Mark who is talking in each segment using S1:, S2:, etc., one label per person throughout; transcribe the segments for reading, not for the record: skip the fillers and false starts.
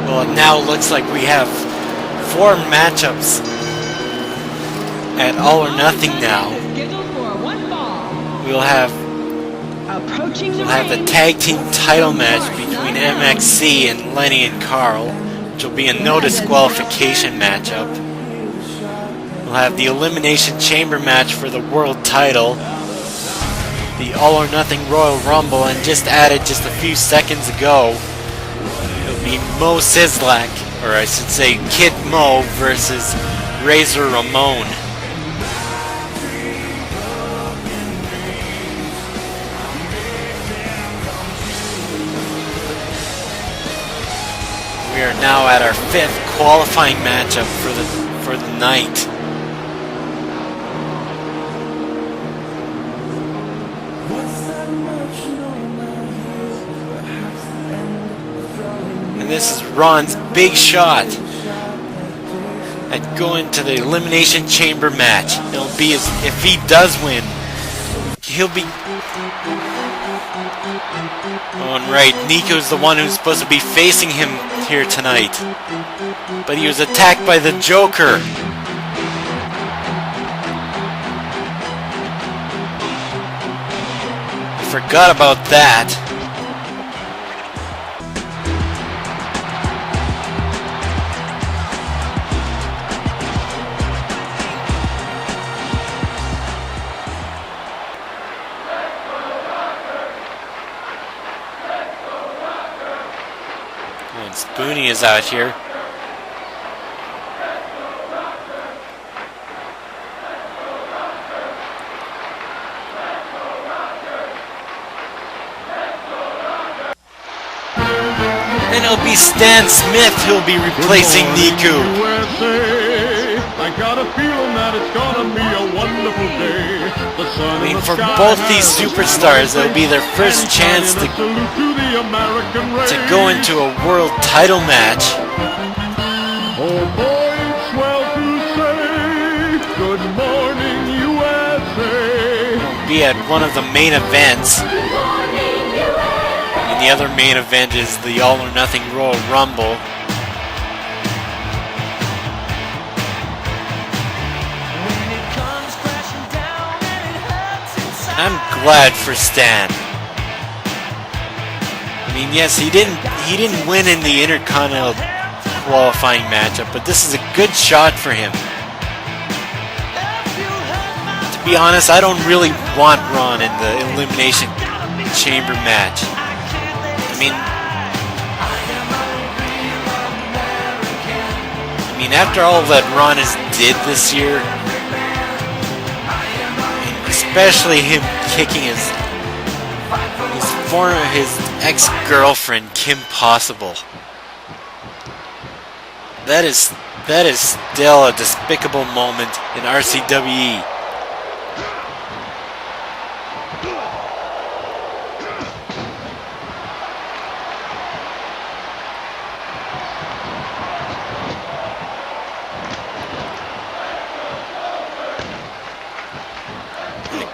S1: Well, it now looks like we have 4 matchups at All or Nothing now. We'll have the tag team title match between MXC and Lenny and Carl, which will be a no disqualification matchup. We'll have the Elimination Chamber match for the world title, the All or Nothing Royal Rumble, and just added just a few seconds ago, it'll be Mo Sislak, or I should say Kid Mo versus Razor Ramon. We are now at our 5th qualifying matchup for the night. And this is Ron's big shot at going to the Elimination Chamber match. It'll be if he does win, he'll be... Oh, and right, Nico's the one who's supposed to be facing him here tonight. But he was attacked by the Joker. I forgot about that. And Spoonie is out here. And it'll be Stan Smith who'll be replacing Niku. I got a feeling that it's gonna be a wonderful day. I mean, for both these superstars, it'll be their first chance to go into a world title match. Oh boy, it's well to say, good morning, USA. It'll be at one of the main events. And the other main event is the All or Nothing Royal Rumble. I'm glad for Stan. I mean, yes, he didn't win in the Intercontinental qualifying matchup, but this is a good shot for him. To be honest, I don't really want Ron in the Elimination Chamber match. I mean, after all that Ron has did this year, especially him kicking his ex-girlfriend Kim Possible, that is still a despicable moment in RCWE.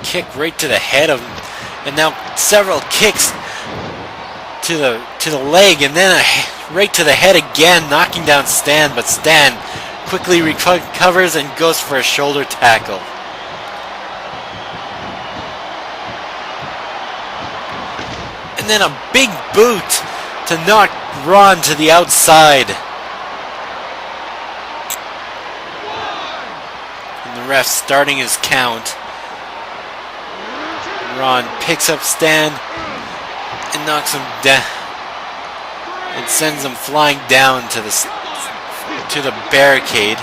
S1: Kick right to the head of him, and now several kicks to the leg, and then right to the head again, knocking down Stan, but Stan quickly recovers and goes for a shoulder tackle. And then a big boot to knock Ron to the outside. And the ref starting his count. Ron picks up Stan and knocks him down and sends him flying down to the barricade.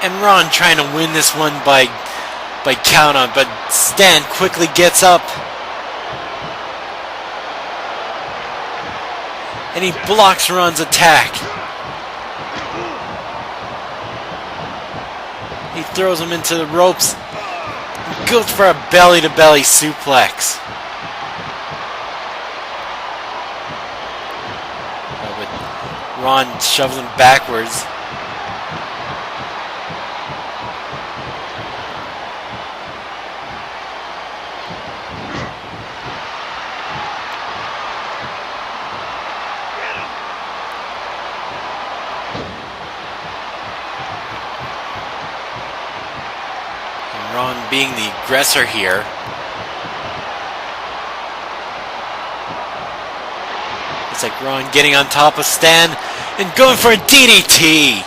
S1: And Ron trying to win this one by count on, but Stan quickly gets up and he blocks Ron's attack. He throws him into the ropes, goes for a belly-to-belly suplex. But Ron shoves him backwards. And Ron being the aggressor here. It's like Ron getting on top of Stan and going for a DDT.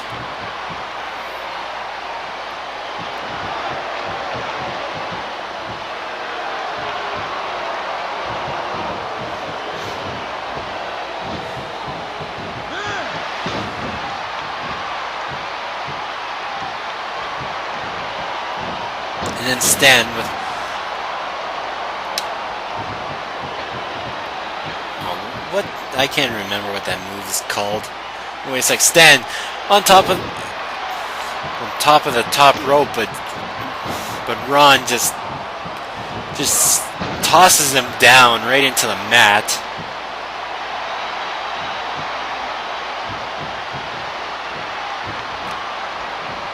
S1: And then Stan with... what? I can't remember what that move is called. Anyway, it's like Stan on top of the top rope, but Ron just tosses him down right into the mat.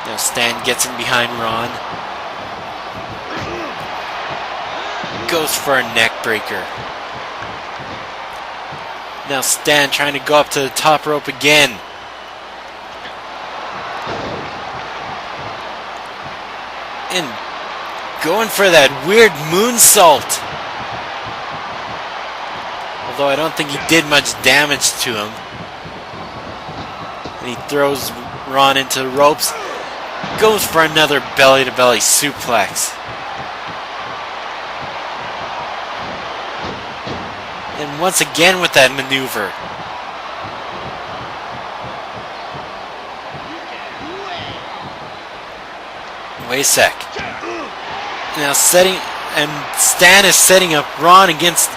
S1: Now Stan gets in behind Ron. Goes for a neck breaker. Now Stan trying to go up to the top rope again. And going for that weird moonsault. Although I don't think he did much damage to him. And he throws Ron into the ropes. Goes for another belly-to-belly suplex. And once again with that maneuver. Wait a sec. Now Stan is setting up Ron against...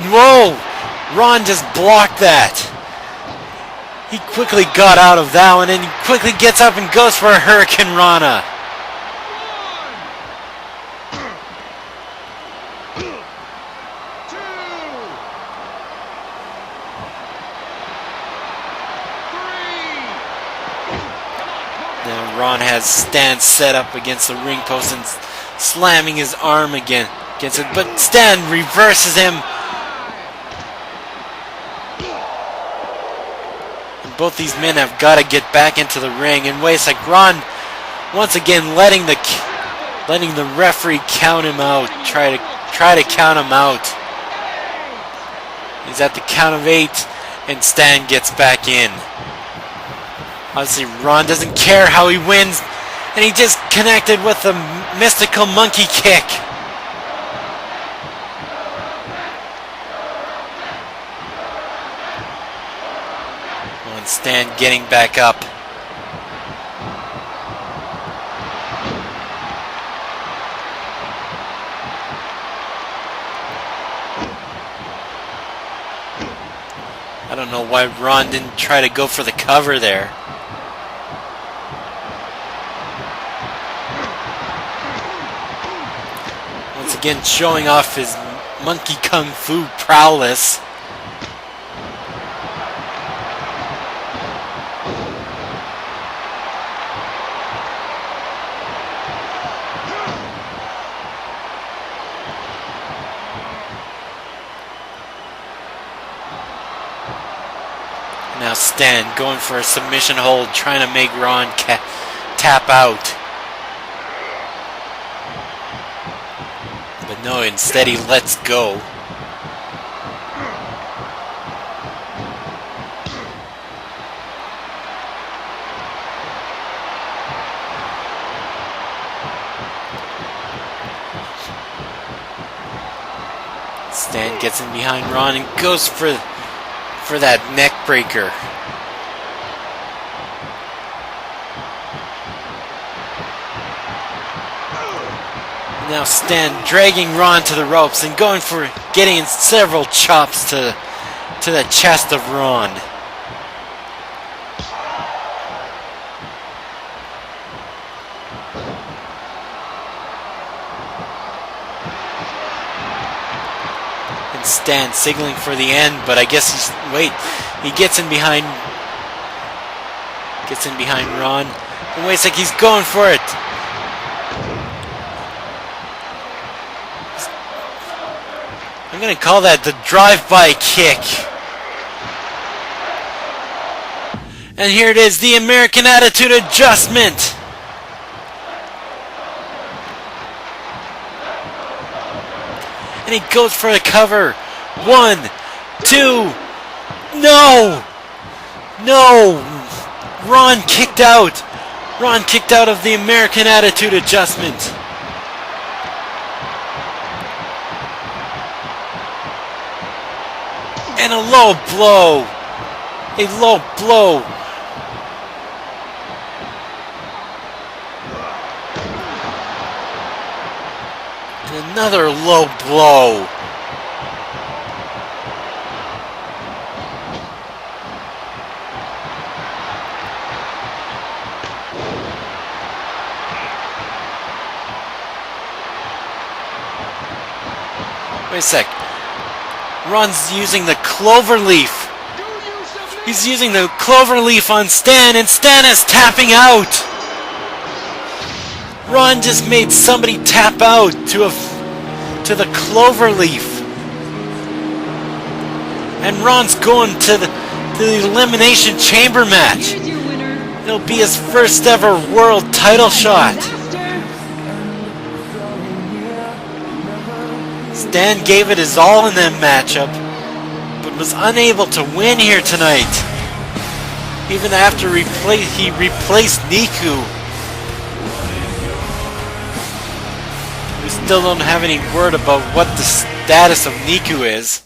S1: Whoa! Ron just blocked that. He quickly got out of that one and he quickly gets up and goes for a Hurricane Rana. Now Ron has Stan set up against the ring post and slamming his arm again against it, but Stan reverses him. And both these men have got to get back into the ring. And wait, it's like Ron once again letting the referee count him out. Try to count him out. He's at the count of 8, and Stan gets back in. Obviously, Ron doesn't care how he wins, and he just connected with the mystical monkey kick. And Stan getting back up. I don't know why Ron didn't try to go for the cover there. Once again, showing off his monkey kung fu prowess. Now Stan going for a submission hold, trying to make Ron tap out. But no, instead he lets go. Stan gets in behind Ron and goes for that neck breaker. Now Stan dragging Ron to the ropes and going for getting several chops to the chest of Ron. And Stan signaling for the end, but I guess he gets in behind Ron. And wait, it's like he's going for it. He's I'm gonna call that the drive-by kick. And here it is, the American Attitude Adjustment. And he goes for the cover. 1, 2. No! No! Ron kicked out. Ron kicked out of the American Attitude Adjustment. And a low blow. A low blow. And another low blow. Wait a sec. Ron's using the clover leaf. He's using the clover leaf on Stan, and Stan is tapping out. Ron just made somebody tap out to the clover leaf. And Ron's going to the Elimination Chamber Match. It'll be his first ever world title shot. Stan gave it his all in that matchup, but was unable to win here tonight. Even after he replaced Niku. We still don't have any word about what the status of Niku is.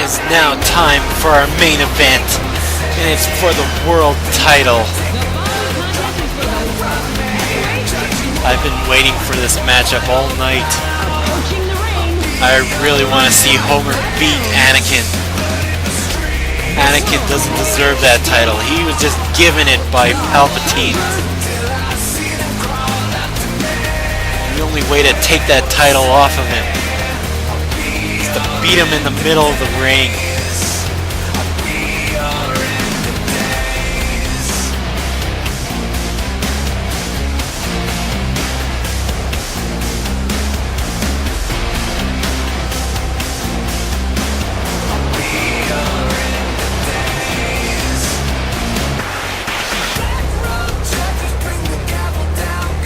S1: It's now time for our main event, and it's for the world title. I've been waiting for this matchup all night. I really want to see Homer beat Anakin. Anakin doesn't deserve that title. He was just given it by Palpatine. The only way to take that title off of him is to beat him in the middle of the ring.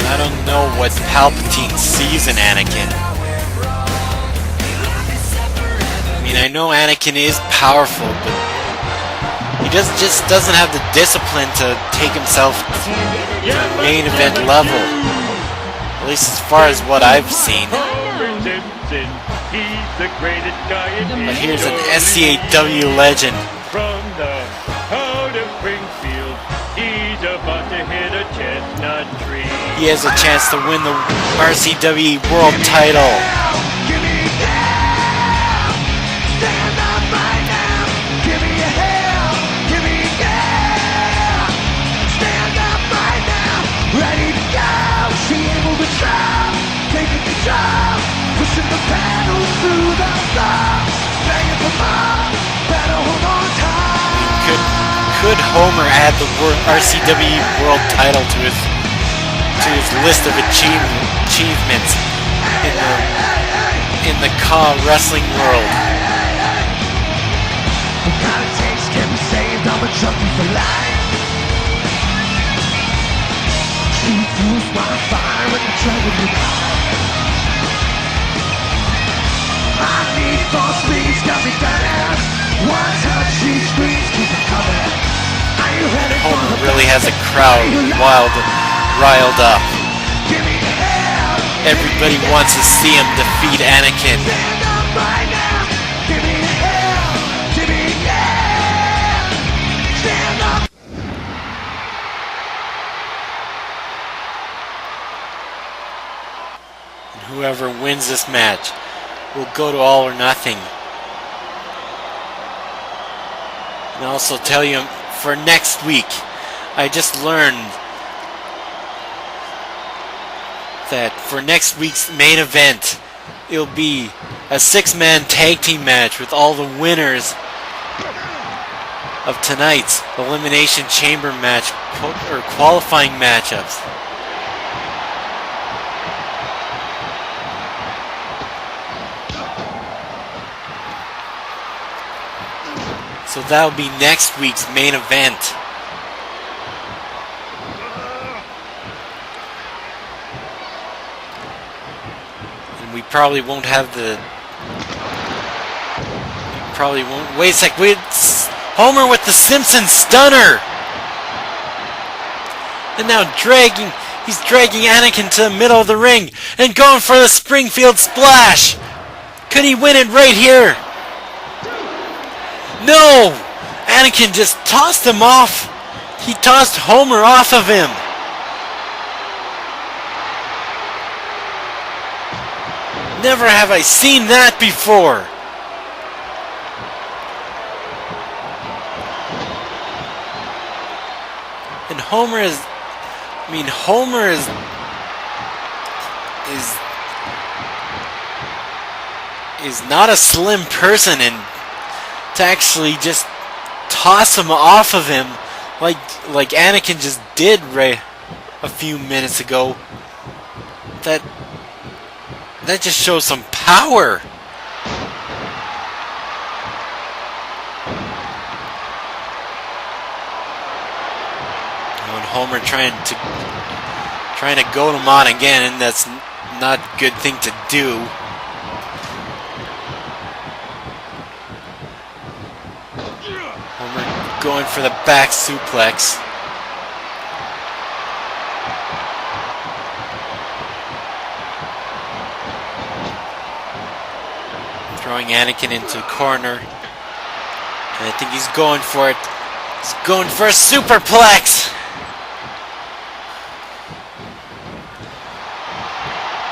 S1: I don't know what Palpatine sees in Anakin. I mean, I know Anakin is powerful, but he just doesn't have the discipline to take himself to the main event level. At least as far as what I've seen. But here's an SCAW legend.
S2: From the heart of Springfield, he's about to hit a chestnut tree.
S1: He has a chance to win the RCW World title. Could Homer add the RCW World title to his list of achievements in the wrestling world?
S3: Politics can be saved, I'm a junkie for life. Truth fuels my fire and the trouble you got. I need false speeds, got me burning. One touch, she screams, keep it coming. I
S1: really has a crowd riled up. Everybody wants to see him defeat Anakin. And whoever wins this match will go to All or Nothing. And I'll also tell you, for next week, I just learned that for next week's main event, it'll be a 6-man tag team match with all the winners of tonight's Elimination Chamber Match or qualifying matchups. So that'll be next week's main event. And we probably won't have the... Probably won't... Wait a sec, wait... Homer with the Simpson stunner! And now he's dragging Anakin to the middle of the ring and going for the Springfield Splash! Could he win it right here? No! Anakin just tossed him off. He tossed Homer off of him. Never have I seen that before. And Homer is... I mean, Homer is not a slim person, and to actually just toss him off of him like Anakin just did right a few minutes ago, that just shows some power. And Homer trying to goad him on again, and that's not a good thing to do. Going for the back suplex. Throwing Anakin into the corner. And I think he's going for it. He's going for a superplex.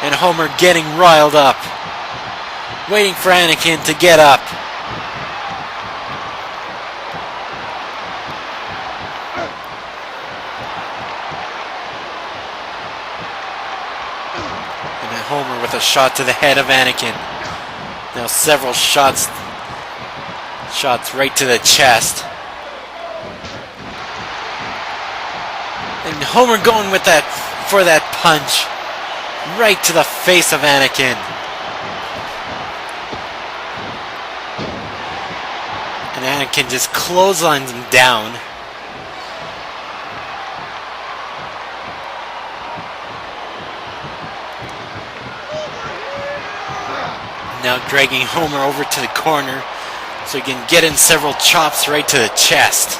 S1: And Homer getting riled up. Waiting for Anakin to get up. Homer with a shot to the head of Anakin. Now several shots right to the chest. And Homer going with for that punch right to the face of Anakin. And Anakin just clotheslines him down. Now dragging Homer over to the corner so he can get in several chops right to the chest.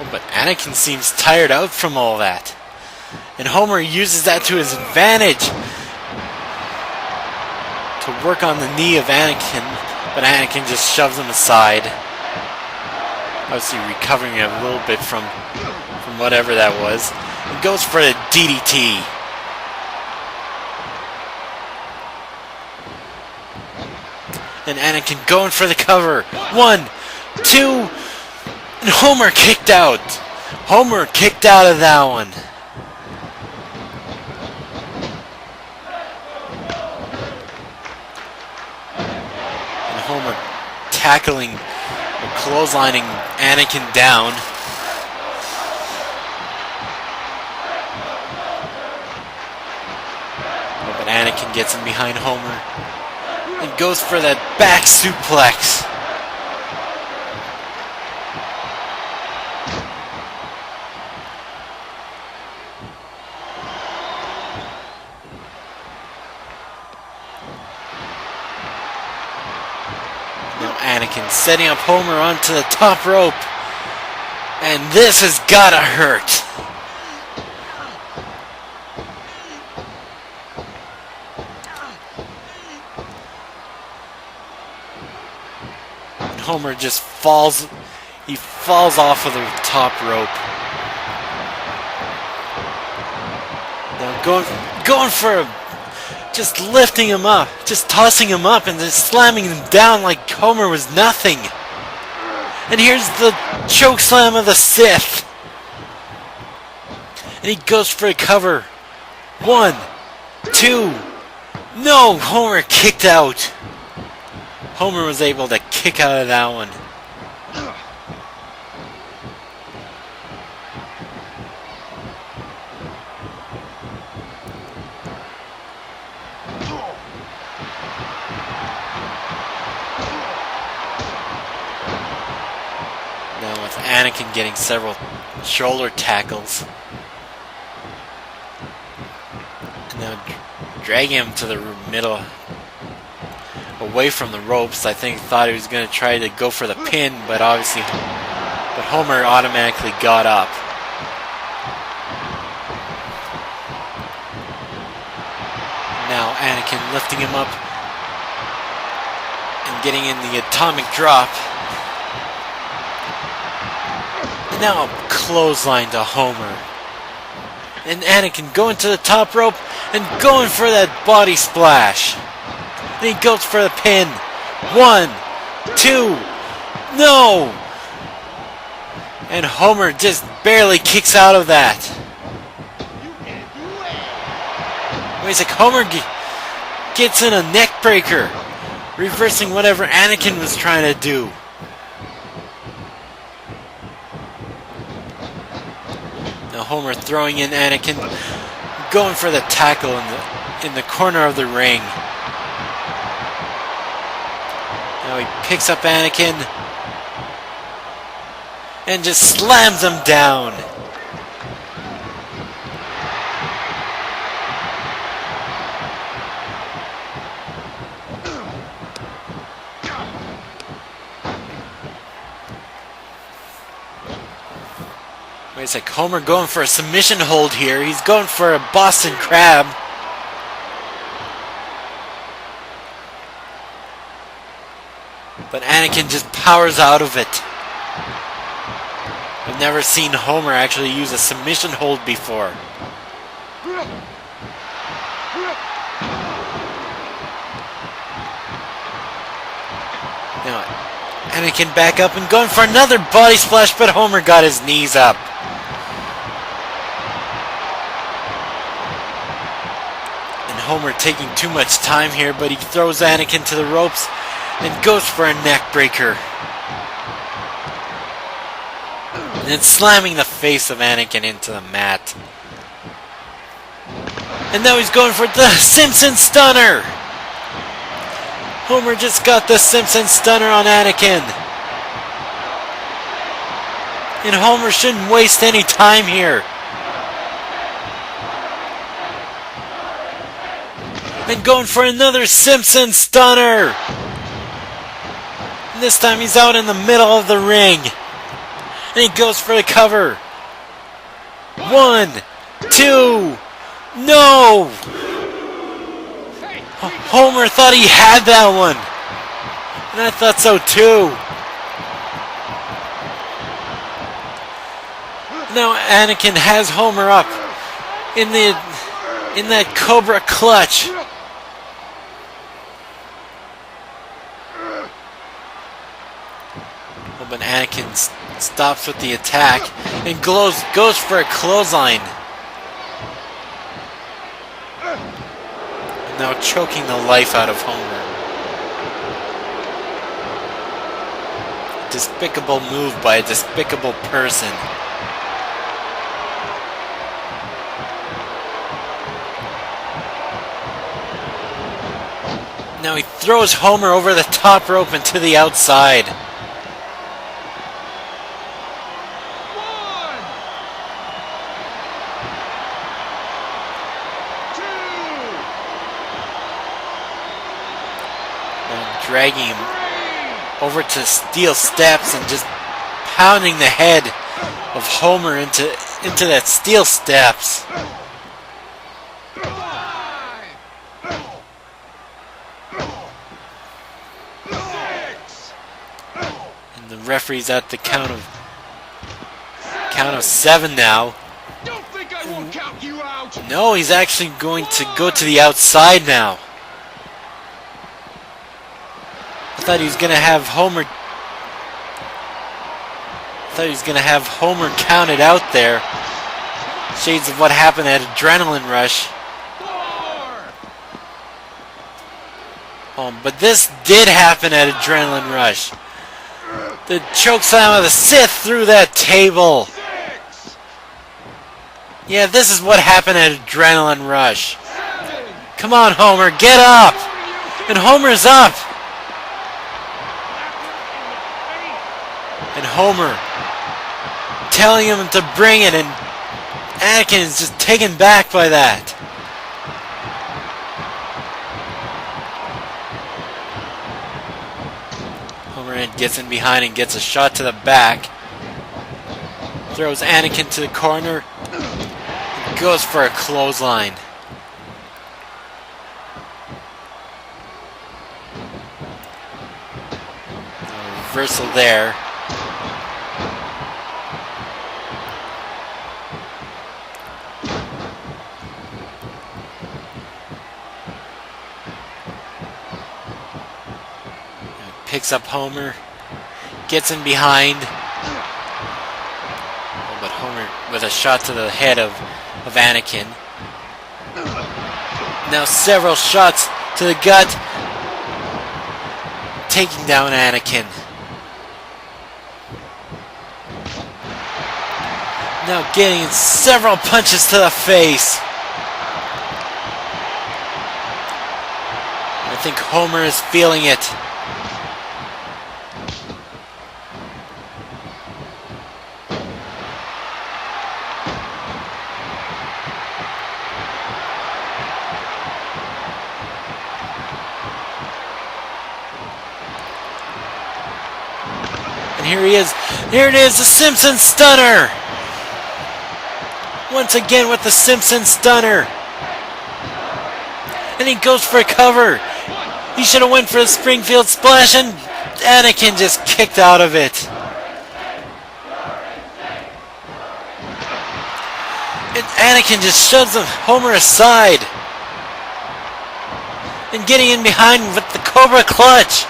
S1: Oh, but Anakin seems tired out from all that. And Homer uses that to his advantage to work on the knee of Anakin, but Anakin just shoves him aside. Obviously recovering a little bit from whatever that was. And goes for the DDT. And Anakin going for the cover. 1, 2, and Homer kicked out. Homer kicked out of that one. Homer tackling or clotheslining Anakin down. Oh, but Anakin gets in behind Homer and goes for that back suplex. setting up Homer onto the top rope. And this has gotta hurt. And Homer just falls. He falls off of the top rope. Now going for a, just lifting him up, just tossing him up and just slamming him down like Homer was nothing. And here's the choke slam of the Sith. And he goes for a cover. 1, 2. No, Homer kicked out. Homer was able to kick out of that one. Now with Anakin getting several shoulder tackles. And now dragging him to the middle, away from the ropes. I think thought he was going to try to go for the pin, but Homer automatically got up. Now Anakin lifting him up and getting in the atomic drop. And now a clothesline to Homer. And Anakin going to the top rope and going for that body splash. And he goes for the pin. 1, 2, no! And Homer just barely kicks out of that. Wait, like Homer gets in a neck breaker, reversing whatever Anakin was trying to do. Now Homer throwing in Anakin, going for the tackle in the corner of the ring. Now he picks up Anakin and just slams him down. It's like Homer going for a submission hold here. He's going for a Boston Crab. But Anakin just powers out of it. I've never seen Homer actually use a submission hold before. Now, Anakin back up and going for another body splash, but Homer got his knees up. And Homer taking too much time here, but he throws Anakin to the ropes and goes for a neck breaker. And then slamming the face of Anakin into the mat. And now he's going for the Simpson Stunner! Homer just got the Simpson Stunner on Anakin. And Homer shouldn't waste any time here. And going for another Simpson Stunner! And this time he's out in the middle of the ring. And he goes for the cover. 1, 2, no! Homer thought he had that one. And I thought so too. Now Anakin has Homer up in that Cobra clutch. Oh, but Anakin stops with the attack and goes for a clothesline. And now choking the life out of Homer. Despicable move by a despicable person. Now he throws Homer over the top rope and to the outside. Dragging him over to steel steps and just pounding the head of Homer into that steel steps. And the referee's at the count of 7 now.
S3: Don't think I won't count you out.
S1: No, he's actually going to go to the outside now. I thought he was going to have Homer counted out there. Shades of what happened at Adrenaline Rush. But this did happen at Adrenaline Rush. The chokeslam of the Sith through that table. Yeah, this is what happened at Adrenaline Rush. Come on, Homer, get up! And Homer's up! And Homer telling him to bring it, and Anakin is just taken back by that. Homer gets in behind and gets a shot to the back. Throws Anakin to the corner. Goes for a clothesline. A reversal there. Picks up Homer. Gets in behind. Oh, but Homer with a shot to the head of Anakin. Now several shots to the gut. Taking down Anakin. Now getting several punches to the face. I think Homer is feeling it. And here he is. Here it is, the Simpson Stunner. Once again with the Simpson Stunner. And he goes for a cover. He should have went for the Springfield Splash, and Anakin just kicked out of it. And Anakin just shoves Homer aside. And getting in behind with the Cobra Clutch.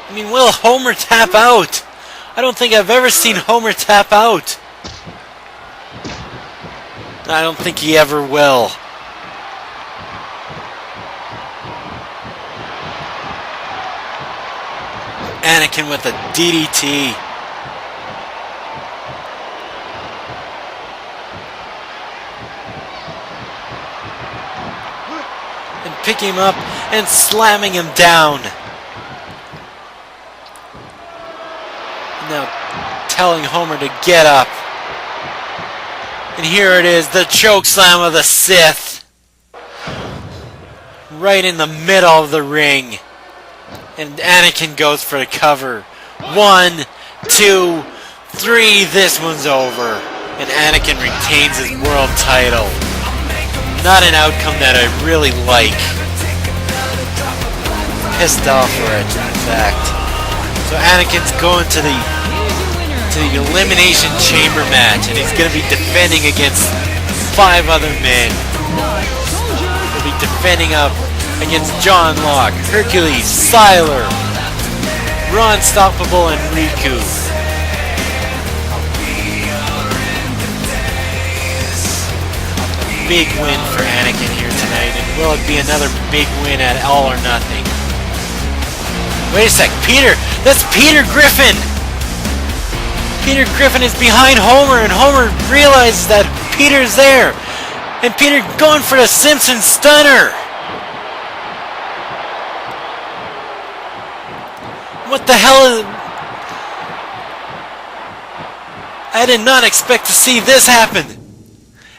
S1: I mean, will Homer tap out? I don't think I've ever seen Homer tap out. I don't think he ever will. Anakin with a DDT. And picking him up and slamming him down. Now telling Homer to get up. And here it is, the chokeslam of the Sith. Right in the middle of the ring. And Anakin goes for the cover. 1, 2, 3, this one's over. And Anakin retains his world title. Not an outcome that I really like. Pissed off for it, in fact. So Anakin's going to the Elimination Chamber Match, and he's going to be defending against 5 other men. He'll be defending up against John Locke, Hercules, Sylar, Ron Stoppable, and Riku. Big win for Anakin here tonight, and will it be another big win at All or Nothing? Wait a sec, Peter! That's Peter Griffin! Peter Griffin is behind Homer, and Homer realizes that Peter's there. And Peter going for the Simpson Stunner. What the hell is... I did not expect to see this happen.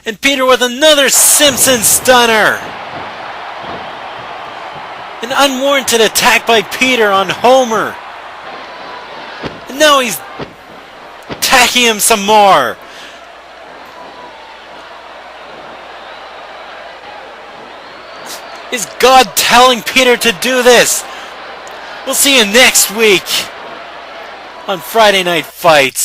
S1: And Peter with another Simpson Stunner. An unwarranted attack by Peter on Homer. And now he's attacking him some more. Is God telling Peter to do this? We'll see you next week on Friday Night Fights.